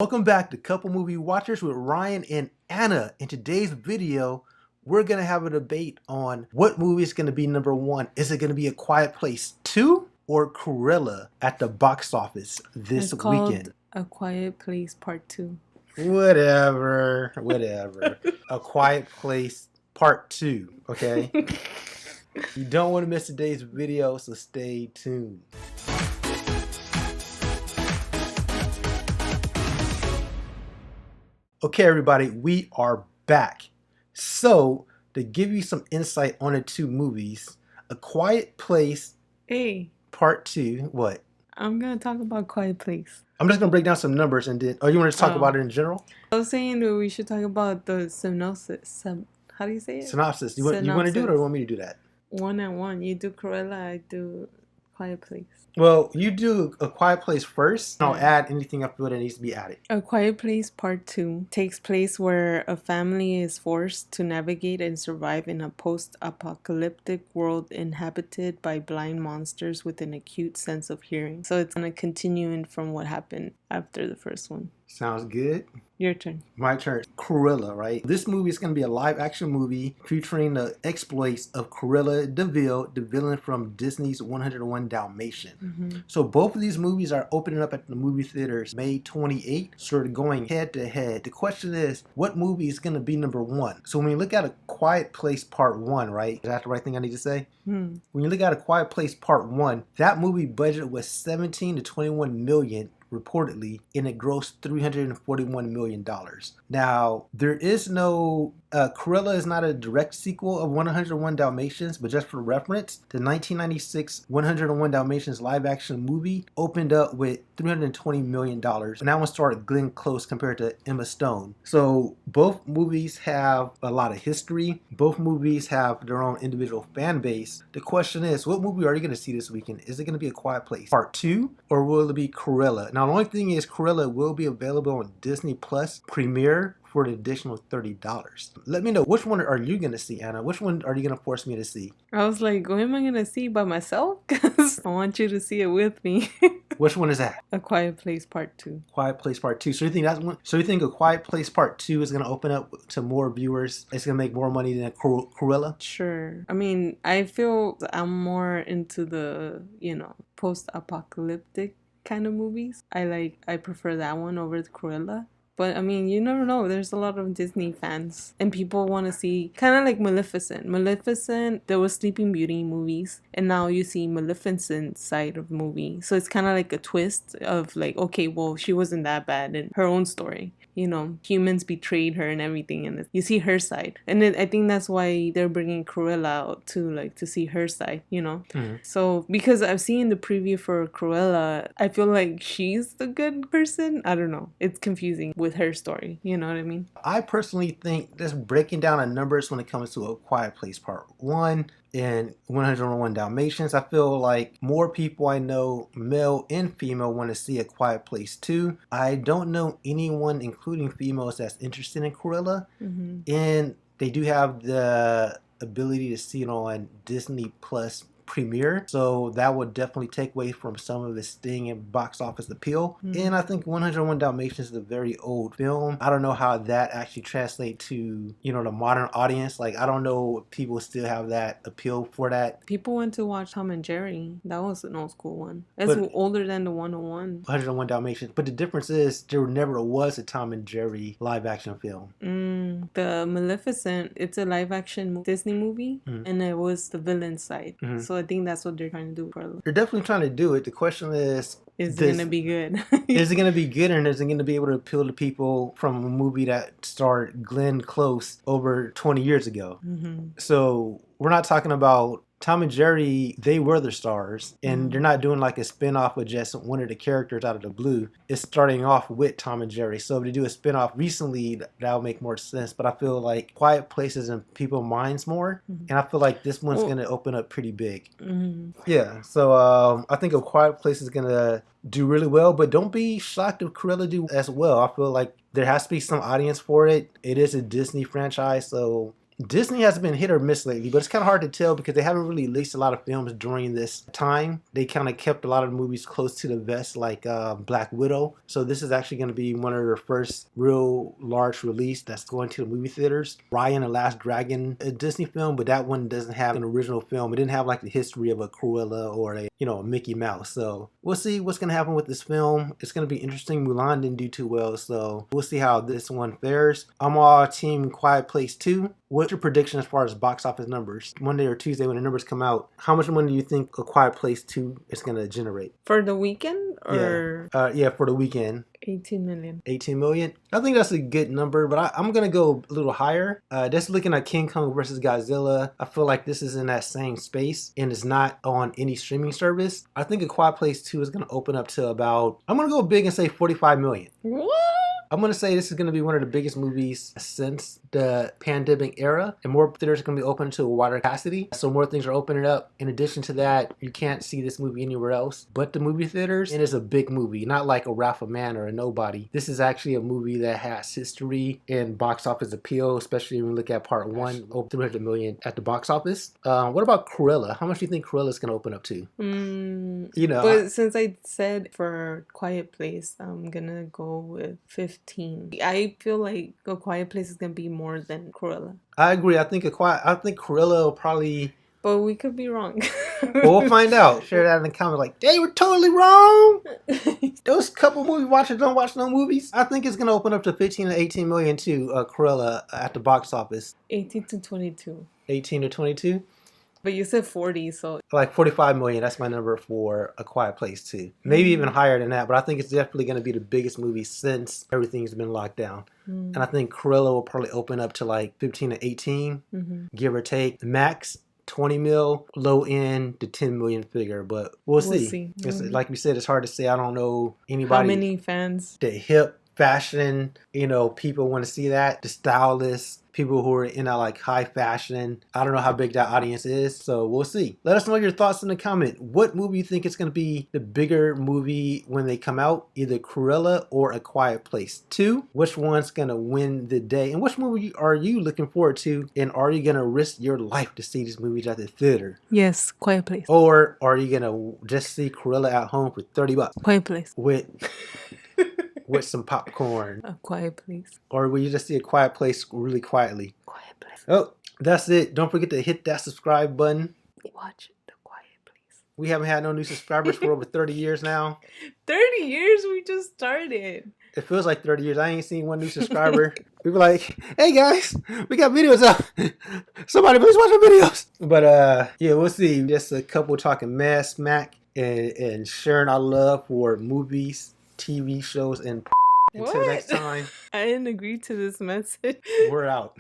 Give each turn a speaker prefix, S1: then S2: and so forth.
S1: Welcome back to Couple Movie Watchers with Ryan and Anna. In today's video, we're going to have a debate on what movie is going to be number one. Is it going to be A Quiet Place 2 or Cruella at the box office this
S2: it's
S1: weekend?
S2: Called A Quiet Place Part 2.
S1: Whatever. A Quiet Place Part 2, okay? You don't want to miss today's video, so stay tuned. Okay, everybody, we are back. So, to give you some insight on the two movies, A Quiet Place Part 2, what?
S2: I'm going to talk about Quiet Place.
S1: I'm just going to break down some numbers and then, you want to talk about it in general?
S2: I was saying that we should talk about the synopsis. How do you say it?
S1: Synopsis. You want to do it or you want me to do that?
S2: One and one. You do Cruella, I do Quiet Place.
S1: Well, you do A Quiet Place first, and I'll add anything I feel that needs to be added.
S2: A Quiet Place Part 2 takes place where a family is forced to navigate and survive in a post-apocalyptic world inhabited by blind monsters with an acute sense of hearing. So it's going to continue from what happened after the first one.
S1: Sounds good.
S2: Your turn.
S1: My turn. Cruella, right? This movie is going to be a live-action movie featuring the exploits of Cruella de Vil, the villain from Disney's 101 Dalmatians.
S2: Mm-hmm.
S1: So both of these movies are opening up at the movie theaters May 28th, sort of going head-to-head. The question is, what movie is going to be number one? So when you look at A Quiet Place Part 1, right? Is that the right thing I need to say? When you look at A Quiet Place Part 1, that movie budget was 17 to 21 million reportedly, and it grossed $341 million. Now, there is no, Cruella is not a direct sequel of 101 Dalmatians, but just for reference, the 1996 101 Dalmatians live-action movie opened up with $320 million, and that one starred Glenn Close compared to Emma Stone. So both movies have a lot of history. Both movies have their own individual fan base. The question is, what movie are you going to see this weekend? Is it going to be A Quiet Place Part 2, or will it be Cruella? Now, the only thing is Cruella will be available on Disney Plus Premiere for an additional $30. Let me know, which one are you going to see, Anna? Which one are you going to force me to see?
S2: I was like, what am I going to see by myself? Because I want you to see it with me.
S1: Which one is that?
S2: A Quiet Place Part 2.
S1: Quiet Place Part 2. So you think that's one? So you think A Quiet Place Part 2 is going to open up to more viewers? It's going to make more money than Cruella?
S2: Sure. I mean, I feel I'm more into the, post-apocalyptic kind of movies. I prefer that one over the Cruella. But I mean, you never know. There's a lot of Disney fans and people want to see kind of like Maleficent. There was Sleeping Beauty movies and now you see Maleficent's side of the movie. So it's kind of like a twist of like, okay, well, she wasn't that bad in her own story. Humans betrayed her and everything, and you see her side. And I think that's why they're bringing Cruella out to see her side,
S1: Mm-hmm.
S2: So because I've seen the preview for Cruella, I feel like she's the good person. I don't know. It's confusing with her story. You know what I mean?
S1: I personally think just breaking down the numbers when it comes to A Quiet Place Part 1 and 101 Dalmatians, I feel like more people I know, male and female, want to see A Quiet Place 2. I don't know anyone, including females, that's interested in Cruella.
S2: Mm-hmm.
S1: And they do have the ability to see it on Disney Plus Premiere, so that would definitely take away from some of its sting and box office appeal.
S2: Mm-hmm.
S1: And I think 101 Dalmatians is a very old film. I don't know how that actually translates to the modern audience. Like, I don't know if people still have that appeal for that.
S2: People went to watch Tom and Jerry. That was an old school one. It's older than the 101.
S1: 101 Dalmatians. But the difference is there never was a Tom and Jerry live action film.
S2: The Maleficent, it's a live action Disney movie, and it was the villain side. So I think that's what they're trying to do.
S1: They're definitely trying to do it. The question is
S2: it going to be good?
S1: Is it going to be good, and is it going to be able to appeal to people from a movie that starred Glenn Close over 20 years ago?
S2: Mm-hmm.
S1: So we're not talking about Tom and Jerry. They were the stars, and they're not doing like a spin-off with just one of the characters out of the blue. It's starting off with Tom and Jerry. So if they do a spin-off recently, that'll make more sense. But I feel like Quiet Place is in people's minds more, and I feel like this one's going to open up pretty big. Yeah, so I think A Quiet Place is going to do really well, but don't be shocked if Cruella do as well. I feel like there has to be some audience for it. It is a Disney franchise, so Disney has been hit or miss lately, but it's kind of hard to tell because they haven't really released a lot of films during this time. They kind of kept a lot of movies close to the vest, like Black Widow. So this is actually going to be one of their first real large release that's going to the movie theaters. Raya and the Last Dragon, a Disney film, but that one doesn't have an original film. It didn't have like the history of a Cruella or a Mickey Mouse. So we'll see what's going to happen with this film. It's going to be interesting. Mulan didn't do too well, so we'll see how this one fares. I'm all team Quiet Place 2. What's your prediction as far as box office numbers? Monday or Tuesday when the numbers come out, how much money do you think A Quiet Place 2 is going to generate?
S2: For the weekend? Or
S1: Yeah, for the weekend.
S2: 18 million.
S1: 18 million? I think that's a good number, but I'm going to go a little higher. Just looking at King Kong versus Godzilla, I feel like this is in that same space and it's not on any streaming service. I think A Quiet Place 2 is going to open up to about, I'm going to go big and say 45 million.
S2: What?
S1: I'm going to say this is going to be one of the biggest movies since the pandemic era, and more theaters are going to be open to a wider capacity. So more things are opening up. In addition to that, you can't see this movie anywhere else but the movie theaters. And it's a big movie, not like a Ralph of Man or a Nobody. This is actually a movie that has history and box office appeal, especially when we look at part one, over 300 million at the box office. What about Cruella? How much do you think Cruella is going to open up to?
S2: But since I said for Quiet Place, I'm going to go with 15. I feel like A Quiet Place is gonna be more than Cruella.
S1: I agree. I think Cruella will probably.
S2: But we could be wrong.
S1: Well, we'll find out. Share that in the comments. Like, they were totally wrong. Those couple movie watchers don't watch no movies. I think it's gonna open up to 15 to 18 million to Cruella at the box office.
S2: 18 to 22.
S1: 18 to 22.
S2: But you said 40, so...
S1: Like 45 million, that's my number for A Quiet Place 2. Maybe even higher than that, but I think it's definitely going to be the biggest movie since everything's been locked down. And I think Cruella will probably open up to like 15 to 18, give or take. Max, 20 mil, low end, the 10 million figure, but we'll see. Like we said, it's hard to say. I don't know anybody.
S2: How many fans?
S1: The hip, fashion, people want to see that. The stylists, people who are in that like high fashion. I don't know how big that audience is, so we'll see. Let us know your thoughts in the comment. What movie you think is going to be the bigger movie when they come out? Either Cruella or A Quiet Place 2. Which one's going to win the day? And which movie are you looking forward to? And are you going to risk your life to see these movies at the theater?
S2: Yes, Quiet Place.
S1: Or are you going to just see Cruella at home for $30?
S2: Quiet Place.
S1: With some popcorn.
S2: A Quiet Place.
S1: Or will you just see A Quiet Place really quietly?
S2: Quiet Place.
S1: Oh, that's it. Don't forget to hit that subscribe button.
S2: Watch The Quiet Place.
S1: We haven't had no new subscribers for over 30 years now.
S2: 30 years? We just started.
S1: It feels like 30 years. I ain't seen one new subscriber. We were like, hey guys, we got videos up. Somebody please watch our videos. But yeah, we'll see. Just a couple talking mess, smack, and sharing our love for movies, TV shows, and until next time.
S2: I didn't agree to this message.
S1: We're out.